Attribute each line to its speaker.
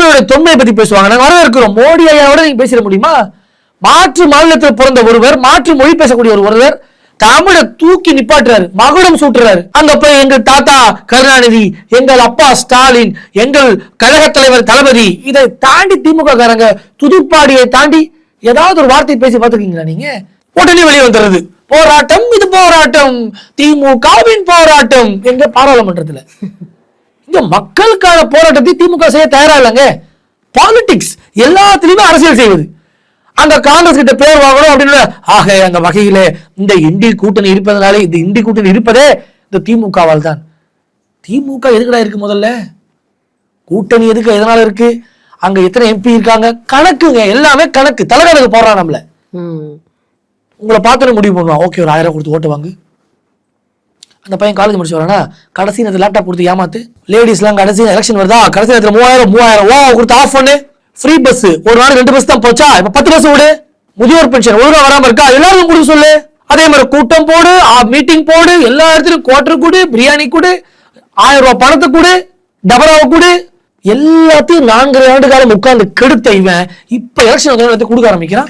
Speaker 1: தமிழோட தொன்மையை பத்தி பேசுவாங்க. நாங்க வரவேற்கிறோம். மோடி ஐயாவோட நீங்க பேசிட முடியுமா? மாற்று மாநிலத்தில் பிறந்த ஒருவர், மாற்று மொழி பேசக்கூடிய ஒருவர் தமிழை தூக்கி நிப்பாட்டுறாரு, மகுடம் சூட்டுறாரு. அங்க போய் எங்கள் தாத்தா கருணாநிதி, எங்கள் அப்பா ஸ்டாலின், எங்கள் கழக தலைவர் தளபதி, இதை தாண்டி திமுக காரங்க துதுப்பாடியை தாண்டி ஏதாவது ஒரு வார்த்தை பேசி பார்த்துருக்கீங்களா நீங்க? உடனே வெளியே வந்துடுறது போராட்டம், இது போராட்டம், திமுகவின் போராட்டம் எங்க பாராளுமன்றத்துல. இங்க மக்களுக்கான போராட்டத்தை திமுக செய்ய தயாரா இல்லைங்க. பாலிடிக்ஸ் எல்லாத்திலுமே அரசியல் செய்வது. அங்க காங்கிரஸ் கிட்ட பேர் வாங்கணும் அப்படின்னு ஆக அந்த வகையில இந்த இண்டி கூட்டணி இருப்பதனாலே, இந்த இண்டி கூட்டணி இருப்பதே இந்த திமுகவால் தான். திமுக எதுக்குடா இருக்கு? முதல்ல கூட்டணி எதுக்கு, எதனால இருக்கு? அங்க எத்தனை எம்பி இருக்காங்க, கணக்குங்க, எல்லாமே கணக்கு. தலைவருக்கு போடுறான் நம்மள. உங்களை பார்த்து முடிவு பண்ணுவான். ஓகே, ஒரு 1000 கொடுத்து ஓட்டு வாங்கு. அந்த பையன் காலேஜ் முடிச்சு வரானா, கடைசி நேரத்தில் லேப்டாப் கொடுத்து ஏமாத்து. லேடிஸ்லாம் கடைசி எலெக்ஷன் வருதா, கடைசி நேரத்தில் 3000 கொடுத்து ஆஃப் பண்ணு. ஃப்ரீ பஸ் ஒரு நாள் 2 பஸ் தான் போச்சா, இப்ப 10 பஸ் விடு. முதியோர் பென்ஷன் ஒழுங்கா வராம இருக்கா, எல்லாரும் கொடுக்க சொல்லு. அதே மாதிரி கூட்டம் போடு, மீட்டிங் போடு, எல்லா இடத்துலயும் குவார்டர் கொடு, பிரியாணி கொடு, 1000 ரூபாய் பணத்தை கொடு, டபராவை கொடு. எல்லாத்தையும் 4 ஆண்டு காலம் உட்கார்ந்து கெடுத்த இவன் இப்ப எலெக்ஷன் கொடுக்க ஆரம்பிக்கிறான்.